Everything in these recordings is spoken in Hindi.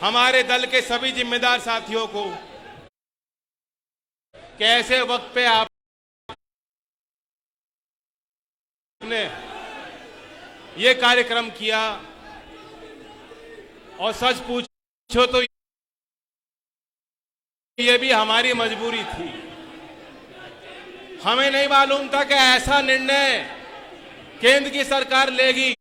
हमारे दल के सभी जिम्मेदार साथियों को कि ऐसे वक्त पे आपने ये कार्यक्रम किया, और सच पूछो तो ये भी हमारी मजबूरी थी। हमें नहीं मालूम था कि ऐसा निर्णय केंद्र की सरकार लेगी।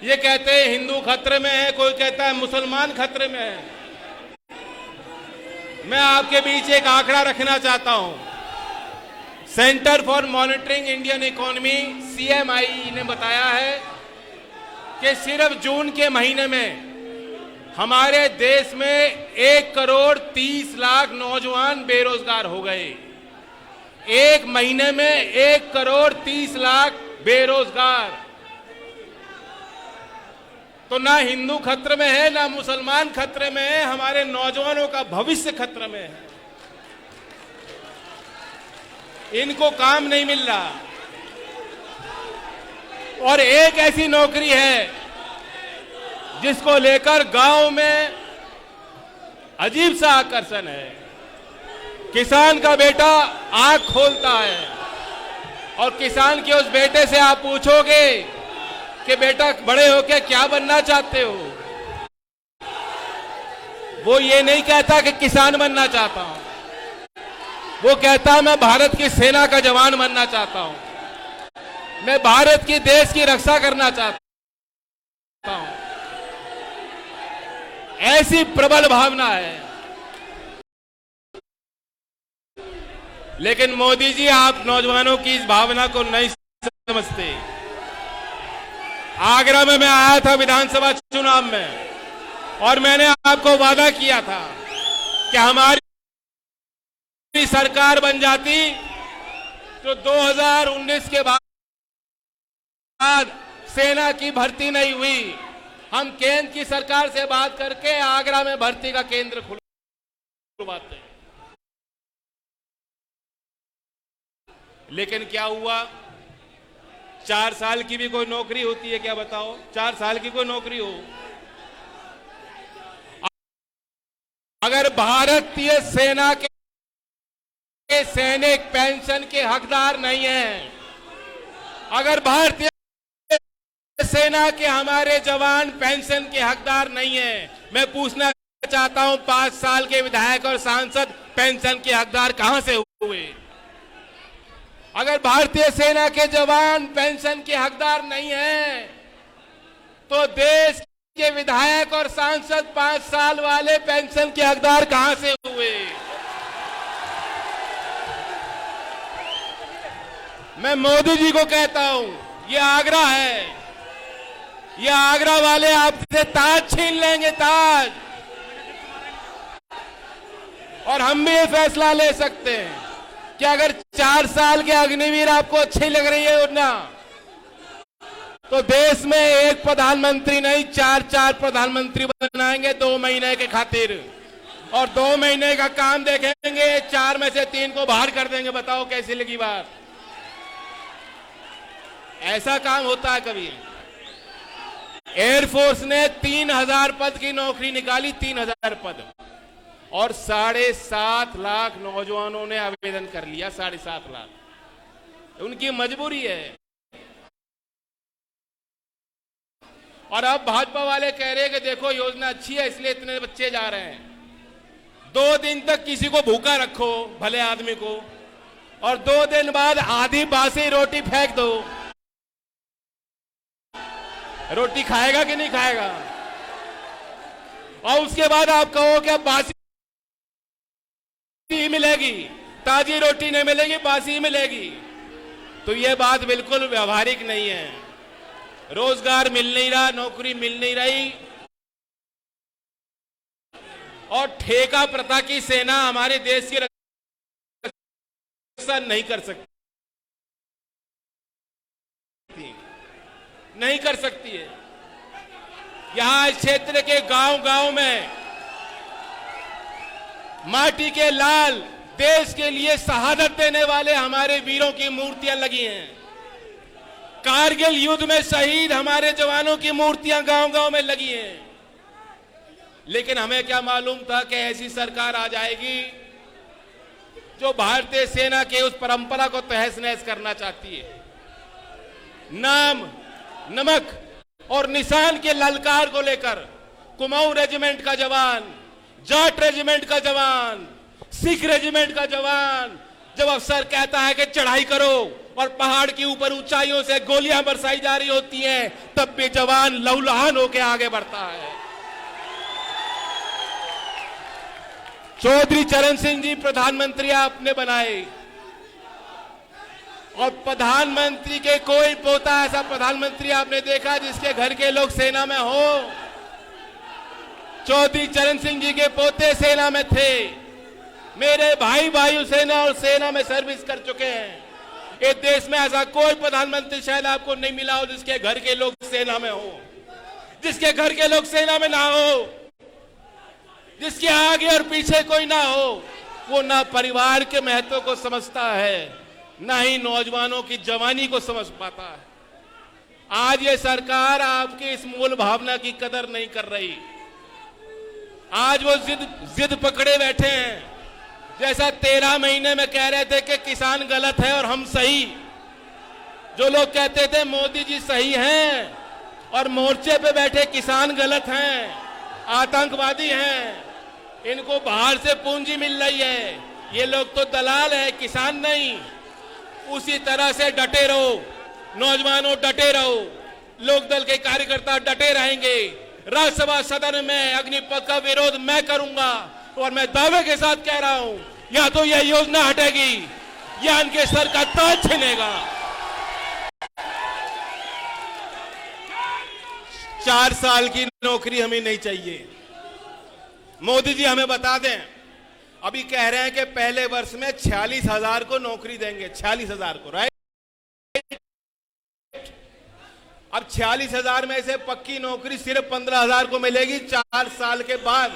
ये कहते हैं हिंदू खतरे में है, कोई कहता है मुसलमान खतरे में है। मैं आपके बीच एक आंकड़ा रखना चाहता हूं। Centre for monitoring Indian economy CMI ने बताया है कि सिर्फ जून के महीने में हमारे देश में 1,30,00,000 नौजवान बेरोजगार हो गए। एक महीने में 1,30,00,000 बेरोजगार। तो ना हिंदू खतरे में है, ना मुसलमान खतरे में है, हमारे नौजवानों का भविष्य खतरे में है। इनको काम नहीं मिल रहा। और एक ऐसी नौकरी है जिसको लेकर गांव में अजीब सा आकर्षण है। किसान का बेटा आंख खोलता है, और किसान के उस बेटे से आप पूछोगे कि बेटा बड़े होके क्या बनना चाहते हो, वो ये नहीं कहता कि किसान बनना चाहता हूं। वो कहता है मैं भारत की सेना का जवान बनना चाहता हूं, मैं भारत की देश की रक्षा करना चाहता हूं। ऐसी प्रबल भावना है। लेकिन मोदी जी, आप नौजवानों की इस भावना को नहीं समझते। आगरा में मैं आया था विधानसभा चुनाव में, और मैंने आपको वादा किया था कि हमारी सरकार बन जाती तो 2019 के बाद सेना की भर्ती नहीं हुई, हम केंद्र की सरकार से बात करके आगरा में भर्ती का केंद्र खुलवाते हैं। लेकिन क्या हुआ? 4 साल की भी कोई नौकरी होती है क्या? बताओ, 4 साल की कोई नौकरी हो, अगर भारतीय सेना के सैनिक पेंशन के हकदार नहीं हैं, अगर भारतीय सेना के हमारे जवान पेंशन के हकदार नहीं हैं, मैं पूछना चाहता हूं 5 साल के विधायक और सांसद पेंशन के हकदार कहां से हुए? अगर भारतीय सेना के जवान पेंशन के हकदार नहीं हैं, तो देश के विधायक और सांसद 5 साल वाले पेंशन के हकदार कहां से हुए? मैं मोदी जी को कहता हूं, ये आगरा है, ये आगरा वाले आपसे ताज छीन लेंगे, ताज। और हम भी ये फैसला ले सकते हैं कि अगर 4 साल के अग्निवीर आपको अच्छी लग रही है ना, तो देश में एक प्रधानमंत्री नहीं 4 प्रधानमंत्री बनाएंगे 2 महीने के खातिर, और 2 महीने का काम देखेंगे, 4 में से 3 को बाहर कर देंगे। बताओ कैसी लगी बात? ऐसा काम होता है कभी? एयरफोर्स ने 3,000 पद की नौकरी निकाली, 3,000 पद, और 7.5 लाख नौजवानों ने आवेदन कर लिया। 7.5 लाख। उनकी मजबूरी है। और अब भाजपा वाले कह रहे हैं कि देखो योजना अच्छी है इसलिए इतने बच्चे जा रहे हैं। 2 दिन तक किसी को भूखा रखो, भले आदमी को, और 2 दिन बाद आधी बासी रोटी फेंक दो। रोटी खाएगा कि नहीं खाएगा? और उसके बाद आप कहो कि अब बासी मिलेगी, ताजी रोटी नहीं मिलेगी, बासी मिलेगी। तो यह बात बिल्कुल व्यवहारिक नहीं है। रोजगार मिल नहीं रहा, नौकरी मिल नहीं रही, और ठेका प्रथा की सेना हमारे देश की रक्षा नहीं कर सकती, नहीं कर सकती है। यहां इस क्षेत्र के गांव-गांव में माटी के लाल देश के लिए शहादत देने वाले हमारे वीरों की मूर्तियां लगी हैं। कारगिल युद्ध में शहीद हमारे जवानों की मूर्तियां गांव-गांव में लगी हैं। लेकिन हमें क्या मालूम था कि ऐसी सरकार आ जाएगी जो भारतीय सेना के उस परंपरा को तहस नहस करना चाहती है। नाम, नमक और निशान के ललकार को लेकर कुमाऊं रेजिमेंट का जवान, जाट रेजिमेंट का जवान, सिख रेजिमेंट का जवान जब अफसर कहता है कि चढ़ाई करो और पहाड़ की ऊपर ऊंचाइयों से गोलियां बरसाई जा रही होती हैं, तब भी जवान लहूलुहान होकर आगे बढ़ता है। चौधरी चरण सिंह जी प्रधानमंत्री आपने बनाए और प्रधानमंत्री के कोई पोता ऐसा प्रधानमंत्री आपने देखा जिसके घर के लोग सेना में हो? चौधरी चरण सिंह जी के पोते सेना में थे। मेरे भाई वायुसेना और सेना में सर्विस कर चुके हैं। इस देश में ऐसा कोई प्रधानमंत्री शायद आपको नहीं मिला हो जिसके घर के लोग सेना में हो, जिसके घर के लोग सेना में ना हो, जिसके आगे और पीछे कोई ना हो। वो ना परिवार के महत्व को समझता है, ना ही नौजवानों की जवानी को समझ पाता है। आज ये सरकार आपकी इस मूल भावना की कदर नहीं कर रही। आज वो जिद पकड़े बैठे हैं। जैसा 13 महीने में कह रहे थे कि किसान गलत है और हम सही। जो लोग कहते थे मोदी जी सही हैं और मोर्चे पे बैठे किसान गलत हैं, आतंकवादी हैं, इनको बाहर से पूंजी मिल रही है, ये लोग तो दलाल है, किसान नहीं। उसी तरह से डटे रहो, नौजवानों डटे रहो, लोकदल के कार्यकर्ता डटे रहेंगे। राज्यसभा सदन में अग्निपथ का विरोध मैं करूंगा और मैं दावे के साथ कह रहा हूं, या तो यह योजना हटेगी या इनके सर का ताज छिनेगा। 4 साल की नौकरी हमें नहीं चाहिए। मोदी जी हमें बता दें, अभी कह रहे हैं कि पहले वर्ष में 46,000 को नौकरी देंगे, 46,000 को, राइट? अब 46,000 में से पक्की नौकरी सिर्फ 15,000 को मिलेगी 4 साल के बाद।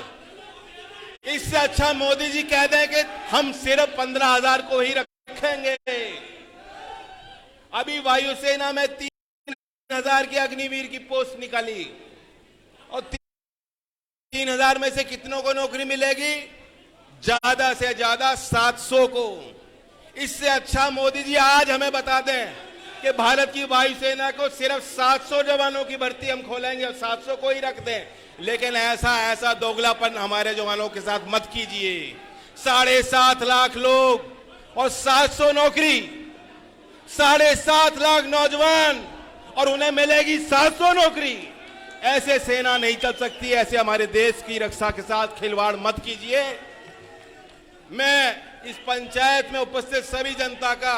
इससे अच्छा मोदी जी कह दें कि हम सिर्फ 15,000 को ही रखेंगे। अभी वायुसेना में 3,000 की अग्निवीर की पोस्ट निकाली और 3,000 में से कितनों को नौकरी मिलेगी? ज्यादा से ज्यादा 700 को। इससे अच्छा मोदी जी आज हमें बता दें कि भारत की वायुसेना को सिर्फ 700 जवानों की भर्ती हम खोलेंगे और 700 को ही रख दें। लेकिन ऐसा दोगलापन हमारे जवानों के साथ मत कीजिए। 7.5 लाख लोग और 700 नौकरी, 7.5 लाख नौजवान और उन्हें मिलेगी 700 नौकरी। ऐसे सेना नहीं चल सकती। ऐसे हमारे देश की रक्षा के साथ खिलवाड़ मत कीजिए। मैं इस पंचायत में उपस्थित सभी जनता का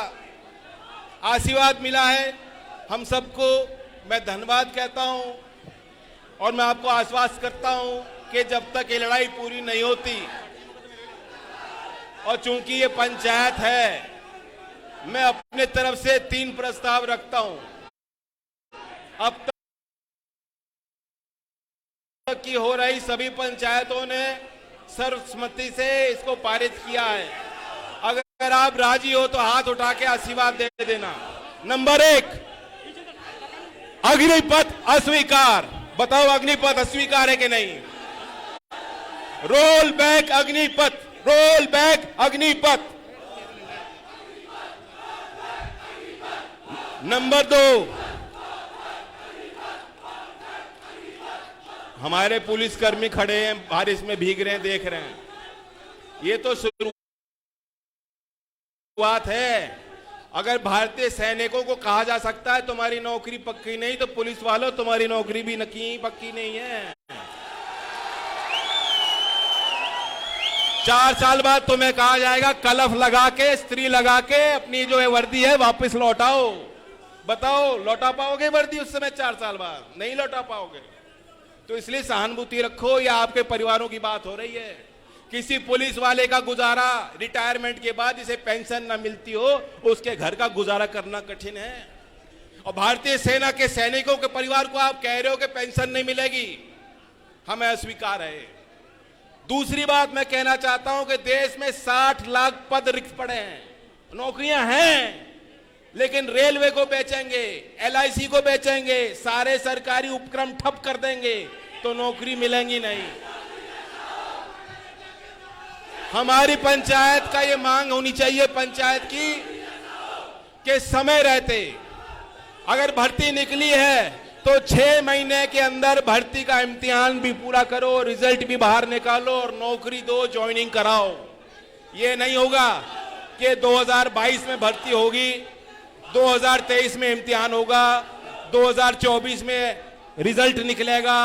आशीर्वाद मिला है, हम सबको मैं धन्यवाद कहता हूं और मैं आपको आश्वस्त करता हूं कि जब तक ये लड़ाई पूरी नहीं होती, और चूंकि ये पंचायत है, मैं अपने तरफ से 3 प्रस्ताव रखता हूं। अब तक की हो रही सभी पंचायतों ने सर्वसम्मति से इसको पारित किया है। अगर आप राजी हो तो हाथ उठा के आशीर्वाद दे देना। नंबर 1, अग्निपथ अस्वीकार। बताओ अग्निपथ अस्वीकार है कि नहीं? Roll back Agnipath, roll back Agnipath. Number 2, हमारे पुलिसकर्मी खड़े हैं, बारिश में भीग रहे हैं, देख रहे हैं। ये तो शुरुआत है। अगर भारतीय सैनिकों को कहा जा सकता है तुम्हारी नौकरी पक्की नहीं, तो पुलिस वालों तुम्हारी नौकरी भी पक्की नहीं है। 4 साल बाद तुम्हें कहा जाएगा कलफ लगा के, स्त्री लगा के अपनी जो है वर्दी है वापस लौटाओ। बताओ लौटा पाओगे वर्दी उस समय? 4 साल बाद नहीं लौटा पाओगे। तो इसलिए सहानुभूति रखो। या आपके परिवारों की बात हो रही है, किसी पुलिस वाले का गुजारा रिटायरमेंट के बाद जिसे पेंशन ना मिलती हो, उसके घर का गुजारा करना कठिन है। और भारतीय सेना के सैनिकों के परिवार को आप कह रहे हो कि पेंशन नहीं मिलेगी, हमें अस्वीकार है। दूसरी बात मैं कहना चाहता हूं कि देश में 60 लाख पद रिक्त पड़े हैं। नौकरियां हैं लेकिन रेलवे को बेचेंगे, LIC को बेचेंगे, सारे सरकारी उपक्रम ठप कर देंगे तो नौकरी मिलेंगी नहीं। हमारी पंचायत का ये मांग होनी चाहिए पंचायत की कि समय रहते अगर भर्ती निकली है तो 6 महीने के अंदर भर्ती का इम्तिहान भी पूरा करो, रिजल्ट भी बाहर निकालो और नौकरी दो, ज्वाइनिंग कराओ। ये नहीं होगा कि 2022 में भर्ती होगी, 2023 में इम्तिहान होगा, 2024 में रिजल्ट निकलेगा,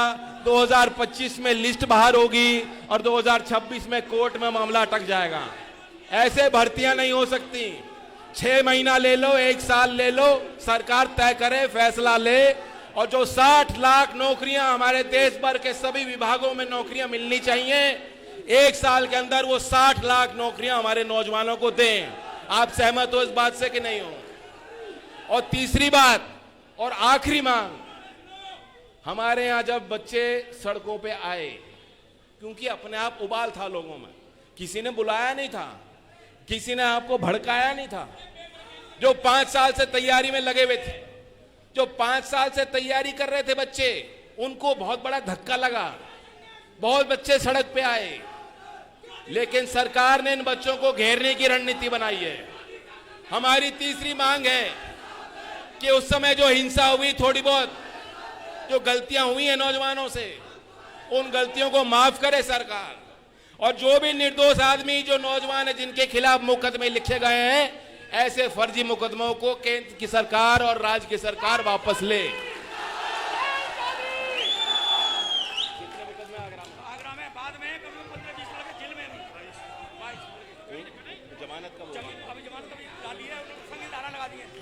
2025 में लिस्ट बाहर होगी और 2026 में कोर्ट में मामला अटक जाएगा। ऐसे भर्तियां नहीं हो सकती। 6 महीना ले लो, 1 साल ले लो, सरकार तय करे, फैसला ले और जो 60 लाख नौकरियां हमारे देश भर के सभी विभागों में नौकरियां मिलनी चाहिए, 1 साल के अंदर वो 60 लाख नौकरियां हमारे नौजवानों को दें। आप सहमत हो इस बात से कि नहीं हो? और तीसरी बात और आखिरी मांग, हमारे यहां जब बच्चे सड़कों पे आए, क्योंकि अपने आप उबाल था लोगों में, किसी ने बुलाया नहीं था, किसी ने आपको भड़काया नहीं था। जो 5 साल से तैयारी में लगे हुए थे, जो 5 साल से तैयारी कर रहे थे बच्चे, उनको बहुत बड़ा धक्का लगा, बहुत बच्चे सड़क पे आए, लेकिन सरकार ने इन बच्चों को घेरने की रणनीति बनाई है। हमारी तीसरी मांग है कि उस समय जो हिंसा हुई, थोड़ी बहुत जो गलतियां हुई हैं नौजवानों से, उन गलतियों को माफ करे सरकार, और जो भी निर्दोष आदमी, जो नौजवान है जिनके खिलाफ मुकदमे लिखे गए हैं, ऐसे फर्जी मुकदमों को केंद्र की सरकार और राज्य की सरकार वापस ले।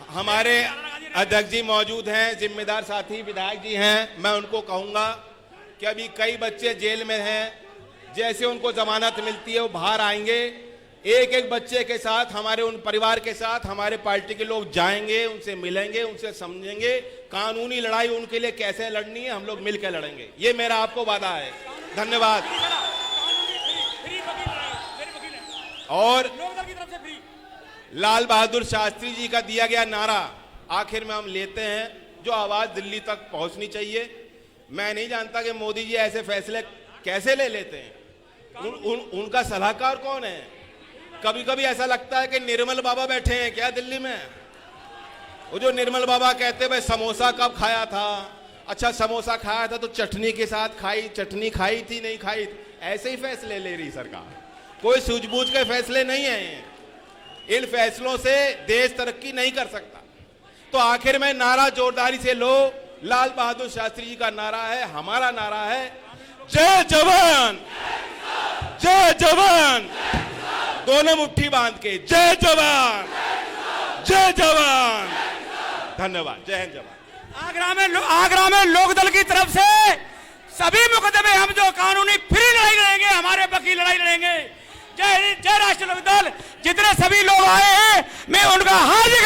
हमारे अध्यक्ष जी मौजूद हैं, जिम्मेदार साथी विधायक जी हैं, मैं उनको कहूंगा कि अभी कई बच्चे जेल में हैं, जैसे उनको जमानत मिलती है वो बाहर आएंगे, एक एक बच्चे के साथ, हमारे उन परिवार के साथ हमारे पार्टी के लोग जाएंगे, उनसे मिलेंगे, उनसे समझेंगे कानूनी लड़ाई उनके लिए कैसे लड़नी है, हम लोग मिलकर लड़ेंगे। ये मेरा आपको वादा है। धन्यवाद। और लाल बहादुर शास्त्री जी का दिया गया नारा आखिर में हम लेते हैं, जो आवाज दिल्ली तक पहुंचनी चाहिए। मैं नहीं जानता कि मोदी जी ऐसे फैसले कैसे ले लेते हैं, उनका सलाहकार कौन है? कभी कभी ऐसा लगता है कि निर्मल बाबा बैठे हैं क्या दिल्ली में। वो जो निर्मल बाबा कहते भाई समोसा कब खाया था, अच्छा समोसा खाया था तो चटनी के साथ खाई, चटनी खाई थी नहीं खाई, ऐसे ही फैसले ले रही सरकार। कोई सूझबूझ के फैसले नहीं है, इन फैसलों से देश तरक्की नहीं कर सकता। तो आखिर में नारा जोरदारी से लो, लाल बहादुर शास्त्री जी का नारा है, हमारा नारा है, जय जवान, जय जवान, दोनों मुट्ठी बांध के जय जवान, जय जवान। धन्यवाद। जय हिंद जवान। आगरा में लोकदल की तरफ से सभी मुकदमे हम जो कानूनी फ्री लड़ाई लड़ेंगे, हमारे वकील लड़ाई लड़ेंगे। जय राष्ट्र लोकदल, जितने सभी लोग आए हैं मैं उनका हार्दिक